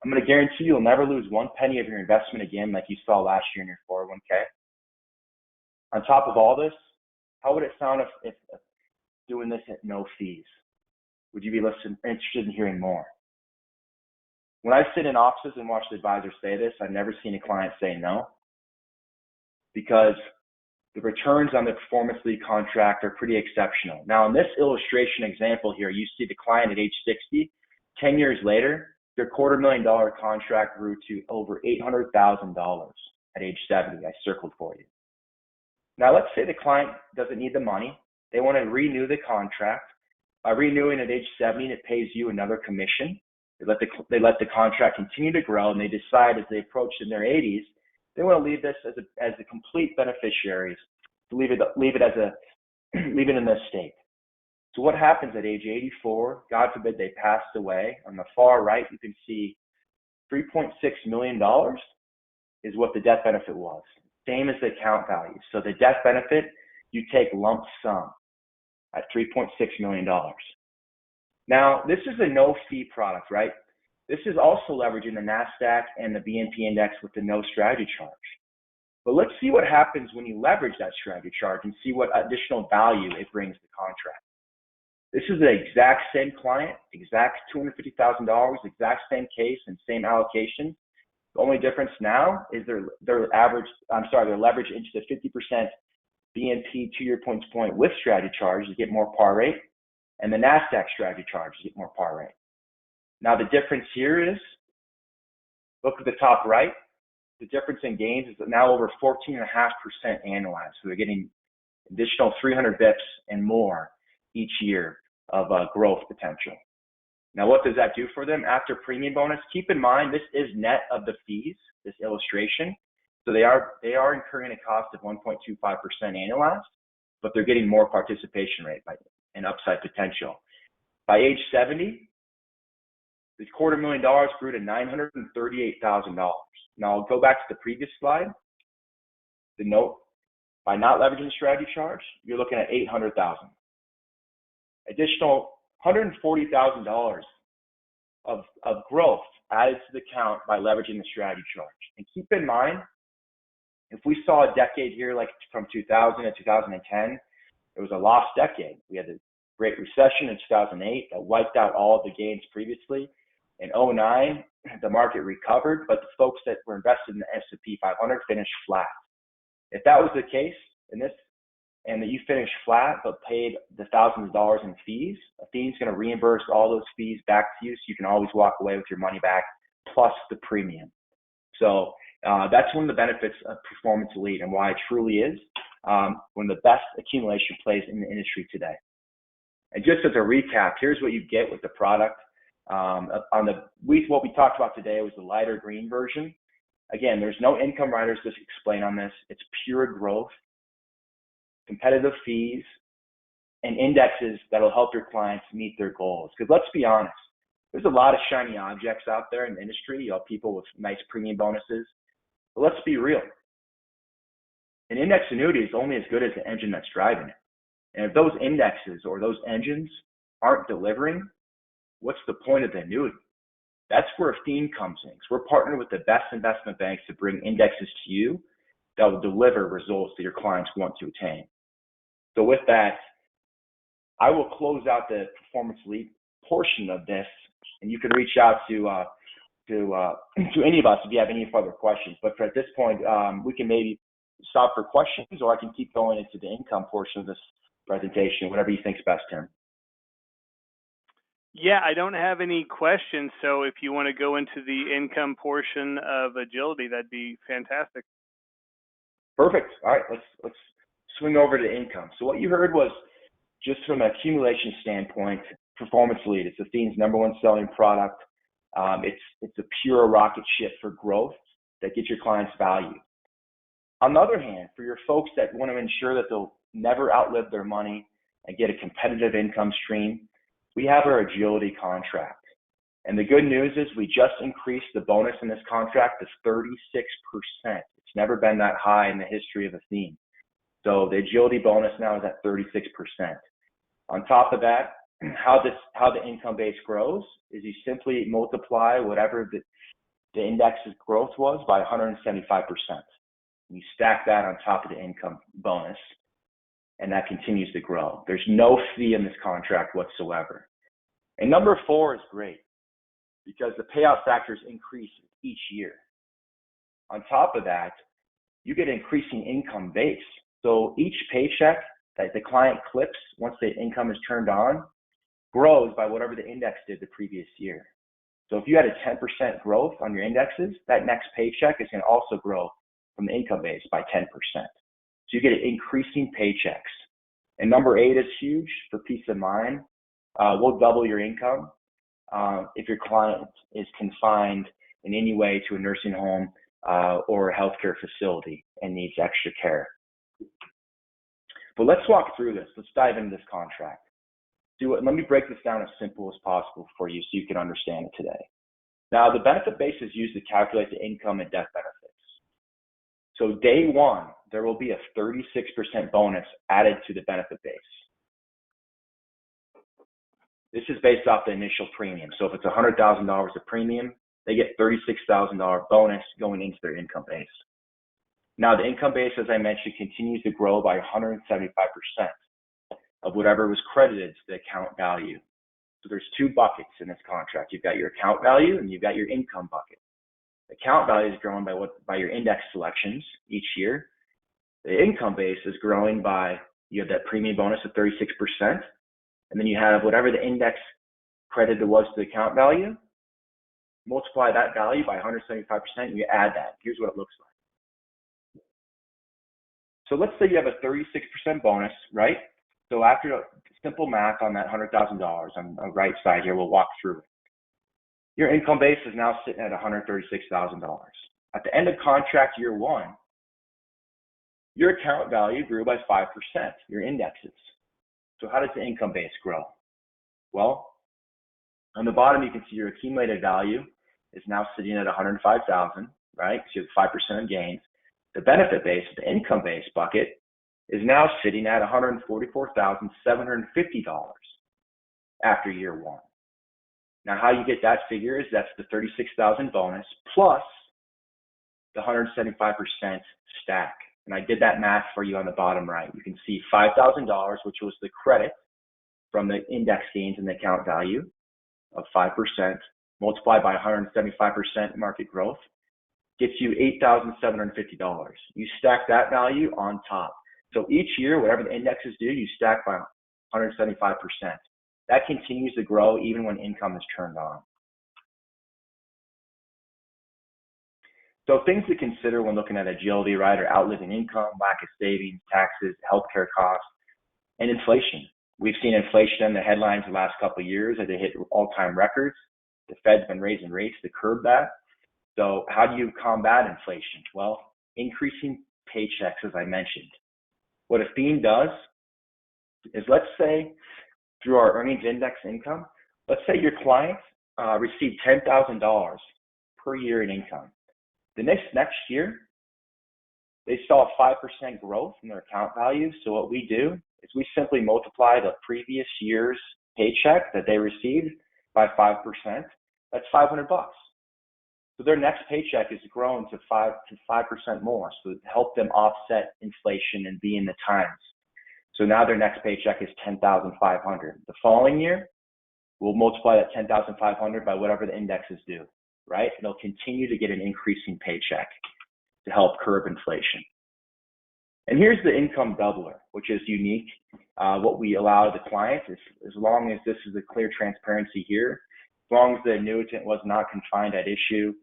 I'm going to guarantee you'll never lose 1 penny of your investment again like you saw last year in your 401k. On top of all this, how would it sound if doing this at no fees? Would you be interested in hearing more? When I sit in offices and watch the advisors say this, I've never seen a client say no, because the returns on the Performance League contract are pretty exceptional. Now, in this illustration example here, you see the client at age 60. 10 years later, their $250,000 contract grew to over $800,000 at age 70. I circled for you. Now, let's say the client doesn't need the money. They want to renew the contract. By renewing at age 70, it pays you another commission. They let the contract continue to grow, and they decide as they approach in their 80s, they want to leave this as the complete beneficiaries, to leave it in this state. So what happens at age 84? God forbid they passed away. On the far right, you can see $3.6 million is what the death benefit was. Same as the account value. So the death benefit, you take lump sum at $3.6 million. Now, this is a no-fee product, right? This is also leveraging the NASDAQ and the BNP index with the no strategy charge. But let's see what happens when you leverage that strategy charge and see what additional value it brings to the contract. This is the exact same client, exact $250,000, exact same case and same allocation. The only difference now is their leverage into the 50% BNP 2-year point to point with strategy charge to get more par rate, and the NASDAQ strategy charge to get more par rate. Now the difference here is, look at the top right, the difference in gains is now over 14.5% annualized. So they're getting additional 300 bips and more each year of growth potential. Now what does that do for them after premium bonus? Keep in mind, this is net of the fees, this illustration. So they are incurring a cost of 1.25% annualized, but they're getting more participation rate and upside potential. By age 70, this $250,000 grew to $938,000. Now I'll go back to the previous slide. The note, by not leveraging strategy charge, you're looking at $800,000. additional $140,000 of growth added to the account by leveraging the strategy charge. And keep in mind, if we saw a decade here, like from 2000 to 2010, it was a lost decade. We had the Great Recession in 2008 that wiped out all of the gains previously. In 2009, the market recovered, but the folks that were invested in the S&P 500 finished flat. If that was the case in this, and that you finished flat but paid the thousands of dollars in fees, Athene's going to reimburse all those fees back to you, so you can always walk away with your money back plus the premium. So that's one of the benefits of Performance Elite and why it truly is one of the best accumulation plays in the industry today. And just as a recap, here's what you get with the product. What we talked about today was the lighter green version. Again, there's no income riders to explain on this. It's pure growth, competitive fees, and indexes that'll help your clients meet their goals. Because let's be honest, there's a lot of shiny objects out there in the industry, people with nice premium bonuses. But let's be real. An index annuity is only as good as the engine that's driving it. And if those indexes or those engines aren't delivering, what's the point of the annuity? That's where Athene comes in. So we're partnered with the best investment banks to bring indexes to you that will deliver results that your clients want to attain. So with that, I will close out the Performance Elite portion of this, and you can reach out to any of us if you have any further questions. But at this point, we can maybe stop for questions, or I can keep going into the income portion of this presentation, whatever you think's best, Tim. Yeah, I don't have any questions, so if you want to go into the income portion of Agility, that'd be fantastic. Perfect. All right, let's swing over to income. So what you heard was, just from an accumulation standpoint, Performance Elite. It's Athene's #1 selling product. It's a pure rocket ship for growth that gets your clients value. On the other hand, for your folks that want to ensure that they'll never outlive their money and get a competitive income stream, we have our Agility contract. And the good news is we just increased the bonus in this contract to 36%. It's never been that high in the history of Athene. So the Agility bonus now is at 36%. On top of that, how the income base grows is you simply multiply whatever the index's growth was by 175%. You stack that on top of the income bonus, and that continues to grow. There's no fee in this contract whatsoever. And number 4 is great because the payout factors increase each year. On top of that, you get increasing income base. So each paycheck that the client clips once the income is turned on grows by whatever the index did the previous year. So if you had a 10% growth on your indexes, that next paycheck is going to also grow from the income base by 10%. So you get increasing paychecks. And number 8 is huge for peace of mind. We'll double your income if your client is confined in any way to a nursing home or a healthcare facility and needs extra care. But let's walk through this. Let's dive into this contract. Let me break this down as simple as possible for you so you can understand it today. Now, the benefit base is used to calculate the income and death benefits. So day 1, there will be a 36% bonus added to the benefit base. This is based off the initial premium. So if it's $100,000 of premium, they get $36,000 bonus going into their income base. Now, the income base, as I mentioned, continues to grow by 175% of whatever was credited to the account value. So there's 2 buckets in this contract. You've got your account value and you've got your income bucket. Account value is growing by your index selections each year. The income base is growing by, you have that premium bonus of 36%, and then you have whatever the index credited was to the account value, multiply that value by 175%, and you add that. Here's what it looks like. So let's say you have a 36% bonus, right? So after simple math on that $100,000 on the right side here, we'll walk through it. Your income base is now sitting at $136,000. At the end of contract year 1, your account value grew by 5%, your indexes. So how does the income base grow? Well, on the bottom, you can see your accumulated value is now sitting at $105,000, right? So you have 5% of gains. The benefit base, the income base bucket, is now sitting at $144,750. after year 1. Now, how you get that figure is that's the $36,000 bonus plus the 175% stack. And I did that math for you on the bottom right. You can see $5,000, which was the credit from the index gains in the account value of 5%, multiplied by 175% market growth, gets you $8,750. You stack that value on top. So each year, whatever the indexes do, you stack by 175%. That continues to grow even when income is turned on. So things to consider when looking at agility, right, are outliving income, lack of savings, taxes, healthcare costs, and inflation. We've seen inflation in the headlines the last couple of years as they hit all-time records. The Fed's been raising rates to curb that. So how do you combat inflation? Well, increasing paychecks, as I mentioned. What Athene does is, let's say, through our earnings index income, let's say your clients receive $10,000 per year in income. The next year, they saw a 5% growth in their account value. So what we do is we simply multiply the previous year's paycheck that they received by 5%. That's $500. So their next paycheck is grown to 5% more. So to help them offset inflation and be in the times. So now their next paycheck is $10,500. The following year, we'll multiply that $10,500 by whatever the indexes do, right? And they'll continue to get an increasing paycheck to help curb inflation. And here's the income doubler, which is unique. What we allow the clients is, as long as this is a clear transparency here, as long as the annuitant was not confined at issue,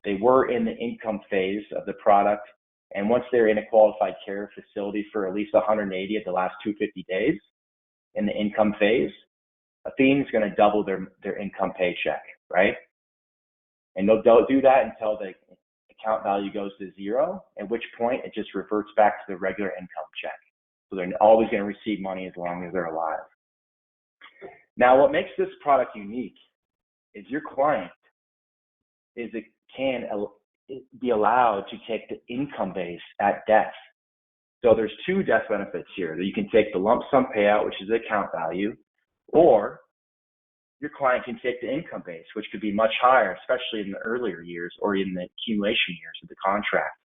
they were in the income phase of the product, and once they're in a qualified care facility for at least 180 of the last 250 days in the income phase, Athene is going to double their income paycheck, right? And they'll do that until the account value goes to 0, at which point it just reverts back to the regular income check. So they're always going to receive money as long as they're alive. Now, what makes this product unique is your client can be allowed to take the income base at death. So there's 2 death benefits here. You can take the lump sum payout, which is the account value, or your client can take the income base, which could be much higher, especially in the earlier years or in the accumulation years of the contract.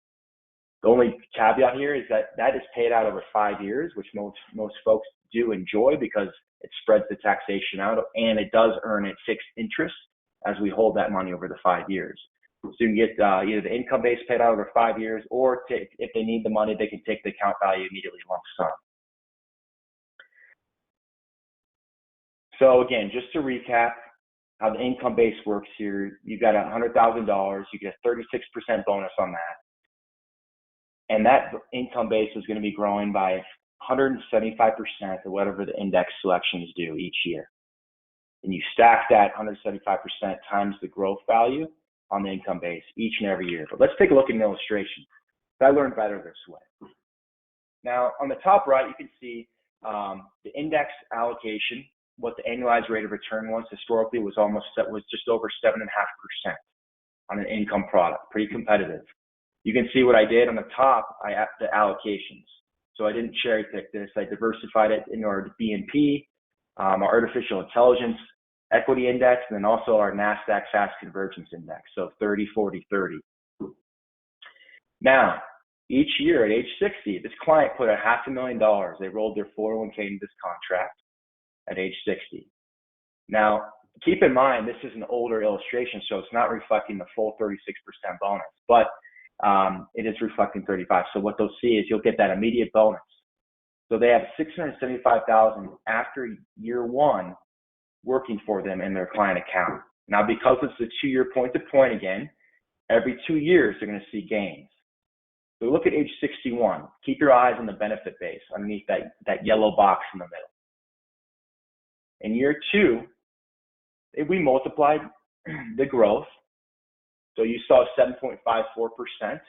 The only caveat here is that is paid out over 5 years, which most folks do enjoy because it spreads the taxation out, and it does earn a fixed interest as we hold that money over the 5 years. So you can get either the income base paid out over 5 years, or if they need the money, they can take the account value immediately lump sum. So again, just to recap how the income base works here, you got $100,000, you get a 36% bonus on that. And that income base is going to be growing by 175% of whatever the index selections do each year. And you stack that 175% times the growth value on the income base each and every year. But let's take a look at an illustration. I learned better this way. Now, on the top right, you can see the index allocation. What the annualized rate of return was historically was just over 7.5% on an income product, pretty competitive. You can see what I did on the top. I added the allocations. So I didn't cherry pick this. I diversified it in our BNP, our artificial intelligence equity index, and then also our NASDAQ fast convergence index. So 30, 40, 30. Now, each year at age 60, this client put $500,000. They rolled their 401k into this contract at age 60. Now, keep in mind, this is an older illustration, so it's not reflecting the full 36% bonus, but it is reflecting 35. So what they'll see is you'll get that immediate bonus. So they have $675,000 after year 1 working for them in their client account. Now, because it's a 2-year point-to-point again, every 2 years they're going to see gains. So look at age 61. Keep your eyes on the benefit base underneath that yellow box in the middle. In year 2, if we multiplied the growth, so you saw 7.54%,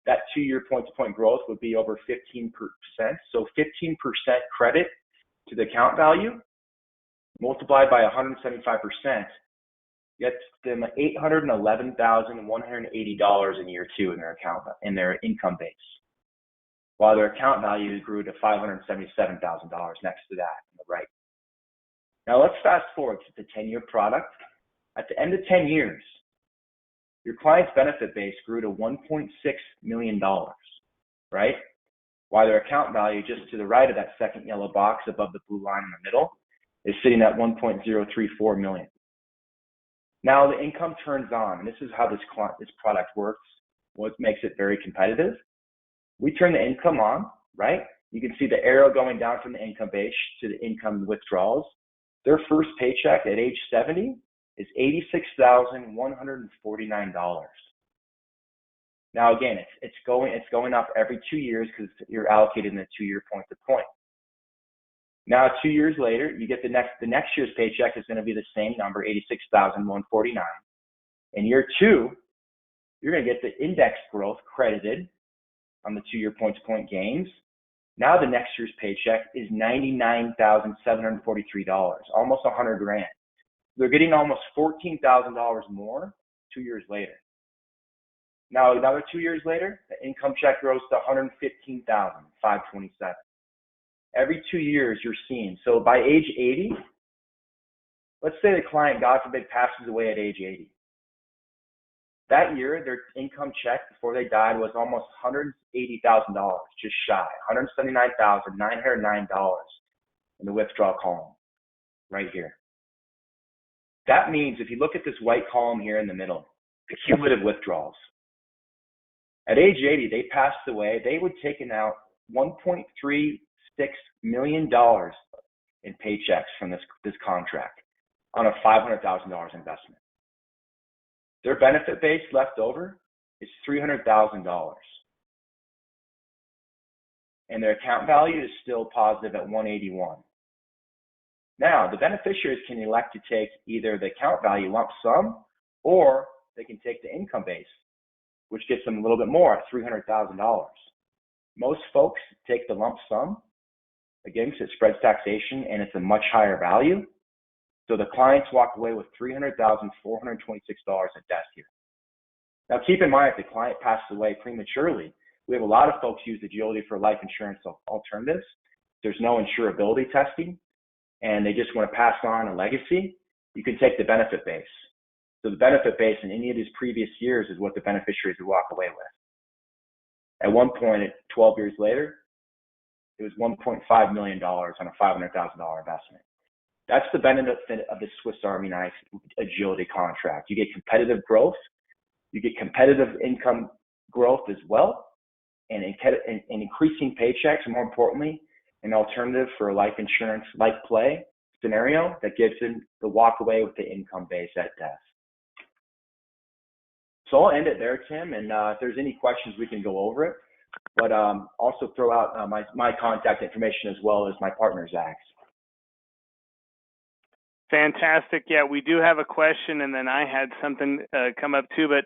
that 2-year point-to-point growth would be over 15%. So 15% credit to the account value multiplied by 175% gets them $811,180 in year 2 in their income base, while their account value grew to $577,000 next to that on the right. Now let's fast forward to the 10-year product. At the end of 10 years, your client's benefit base grew to $1.6 million, right? While their account value just to the right of that second yellow box above the blue line in the middle is sitting at $1.034 million. Now the income turns on, and this is how this product works, what makes it very competitive. We turn the income on, right? You can see the arrow going down from the income base to the income withdrawals. Their first paycheck at age 70 is $86,149. Now again, it's going up every 2 years because you're allocated in a 2-year point to point. Now 2 years later, you get the next year's paycheck is going to be the same number, $86,149. In year 2, you're going to get the index growth credited on the 2-year point to point gains. Now the next year's paycheck is $99,743, almost $100,000. They're getting almost $14,000 more 2 years later. Now another 2 years later, the income check grows to $115,527. Every 2 years you're seeing. So by age 80, let's say the client, God forbid, passes away at age 80. That year, their income check before they died was almost $180,000, just shy, $179,909 in the withdrawal column right here. That means if you look at this white column here in the middle, the cumulative withdrawals. At age 80, they passed away. They would taken out $1.36 million in paychecks from this contract on a $500,000 investment. Their benefit base left over is $300,000. And their account value is still positive at 181. Now, the beneficiaries can elect to take either the account value lump sum, or they can take the income base, which gets them a little bit more at $300,000. Most folks take the lump sum, again, because it spreads taxation and it's a much higher value. So the clients walk away with $300,426 at death here. Now, keep in mind, if the client passes away prematurely, we have a lot of folks use Agility for life insurance alternatives. There's no insurability testing, and they just want to pass on a legacy. You can take the benefit base. So the benefit base in any of these previous years is what the beneficiaries would walk away with. At one point, 12 years later, it was $1.5 million on a $500,000 investment. That's the benefit of the Swiss Army knife Agility contract. You get competitive growth, you get competitive income growth as well, and increasing paychecks, and more importantly, an alternative for a life insurance like play scenario that gives them the walk away with the income base at death. So I'll end it there, Tim, and if there's any questions, we can go over it. But also throw out my contact information as well as my partner, Zach's. Fantastic. Yeah, we do have a question, and then I had something come up too, but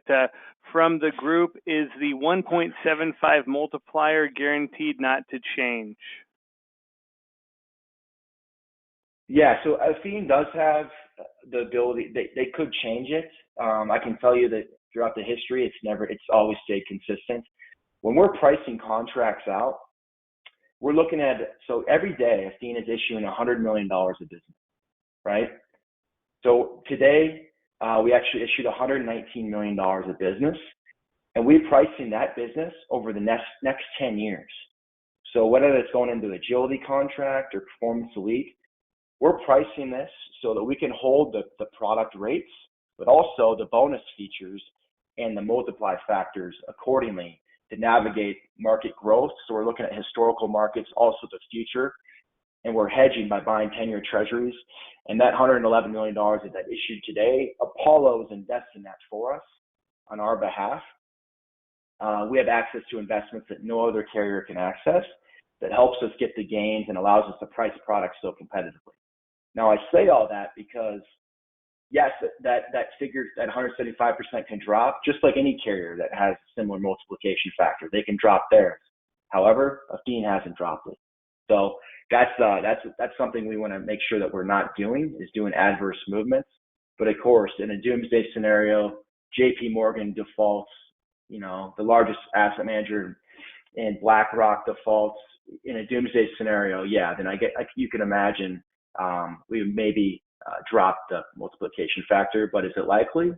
from the group, is the 1.75 multiplier guaranteed not to change? Yeah, so Athene does have the ability, they could change it. I can tell you that throughout the history, it's always stayed consistent. When we're pricing contracts out, we're looking at, so every day, Athene is issuing $100 million of business. Right? So today, we actually issued $119 million of business, and we're pricing that business over the next 10 years. So whether it's going into Agility contract or Performance Elite, we're pricing this so that we can hold the product rates, but also the bonus features and the multiply factors accordingly to navigate market growth. So we're looking at historical markets, also the future. And we're hedging by buying 10-year treasuries. And that $111 million that issued today, Apollo is investing that for us on our behalf. We have access to investments that no other carrier can access that helps us get the gains and allows us to price products so competitively. Now, I say all that because, yes, that figure, that 175% can drop, just like any carrier that has a similar multiplication factor. They can drop theirs. However, Athene hasn't dropped it. So that's something we want to make sure that we're not doing, is doing adverse movements. But of course, in a doomsday scenario, JP Morgan defaults, the largest asset manager in BlackRock defaults in a doomsday scenario. Yeah, then you can imagine we would maybe drop the multiplication factor. But is it likely?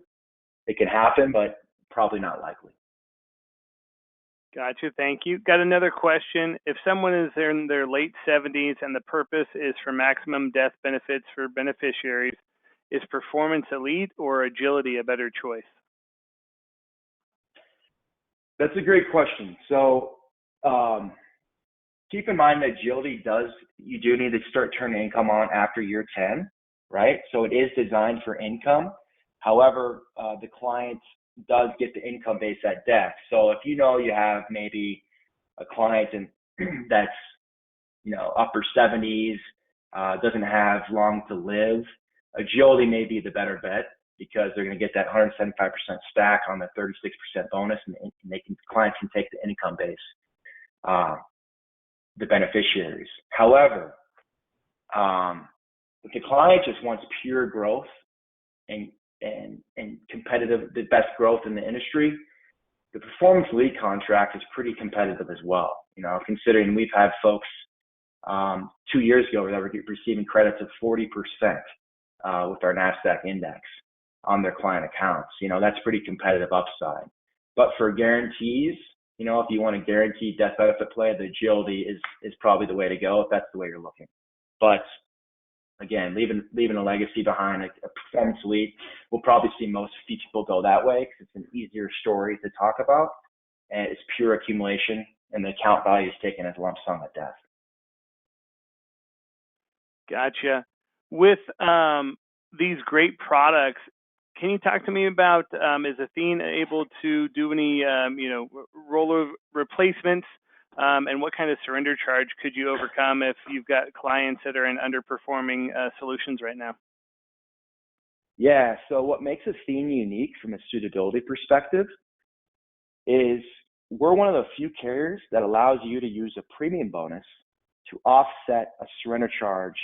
It can happen, but probably not likely. Gotcha. Thank you. Got another question. If someone is in their late 70s and the purpose is for maximum death benefits for beneficiaries, is Performance Elite or Agility a better choice? That's a great question. So keep in mind that Agility you do need to start turning income on after year 10, right? So it is designed for income. However, the client does get the income base at death. So if you know you have maybe a client that's upper 70s, doesn't have long to live, Agility may be the better bet because they're going to get that 175% stack on the 36% bonus, and clients can take the income base, the beneficiaries. However, if the client just wants pure growth and competitive, the best growth in the industry, the Performance Elite contract is pretty competitive as well. Considering we've had folks 2 years ago that were receiving credits of 40% with our NASDAQ index on their client accounts. That's pretty competitive upside. But for guarantees, if you want a guaranteed death benefit play, the Agility is probably the way to go if that's the way you're looking. But again, leaving a legacy behind, a Performance Elite, we'll probably see most people go that way because it's an easier story to talk about, and it's pure accumulation, and the account value is taken as a lump sum at death. Gotcha. With these great products, can you talk to me about is Athene able to do any roller replacements, and what kind of surrender charge could you overcome if you've got clients that are in underperforming solutions right now? Yeah. So what makes Athene unique from a suitability perspective is we're one of the few carriers that allows you to use a premium bonus to offset a surrender charge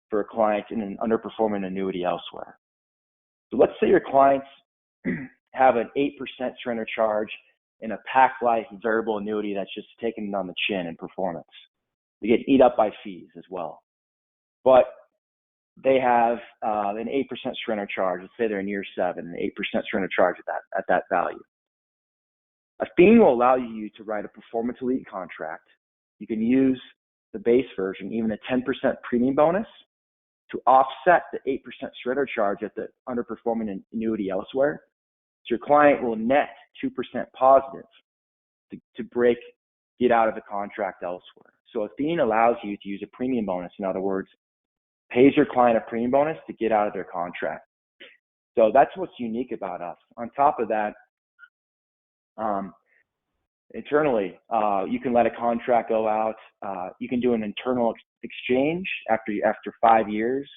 for a client in an underperforming annuity elsewhere. So let's say your clients have an 8% surrender charge in a packed life variable annuity that's just taken on the chin in performance. They get eat up by fees as well. But they have an 8% surrender charge. Let's say they're in year 7, an 8% surrender charge at that value. Athene will allow you to write a Performance Elite contract. You can use the base version, even a 10% premium bonus, to offset the 8% surrender charge at the underperforming annuity elsewhere. So your client will net 2% positive to get out of the contract elsewhere. So Athene allows you to use a premium bonus. In other words, pays your client a premium bonus to get out of their contract. So that's what's unique about us. On top of that, internally, you can let a contract go out. You can do an internal exchange after 5 years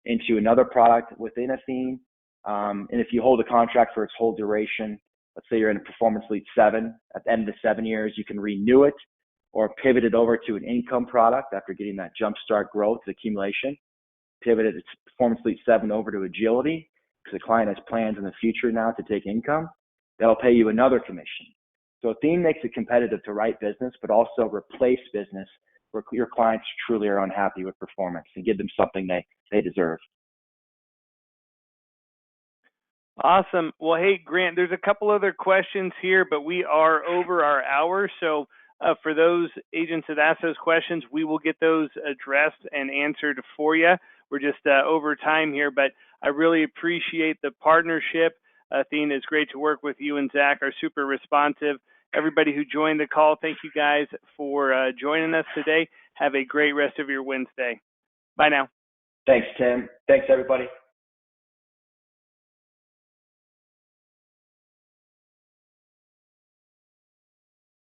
into another product within Athene. And if you hold a contract for its whole duration, let's say you're in a Performance Elite 7, at the end of the 7 years, you can renew it or pivot it over to an income product after getting that jumpstart growth, accumulation. Pivot its Performance Elite 7 over to Agility because the client has plans in the future now to take income. That'll pay you another commission. So Athene makes it competitive to write business, but also replace business where your clients truly are unhappy with performance and give them something they deserve. Awesome. Well, hey, Grant, there's a couple other questions here, but we are over our hour. So for those agents that ask those questions, we will get those addressed and answered for you. We're just over time here, but I really appreciate the partnership. Athene, it's great to work with you and Zach, are super responsive. Everybody who joined the call, thank you guys for joining us today. Have a great rest of your Wednesday. Bye now. Thanks, Tim. Thanks, everybody.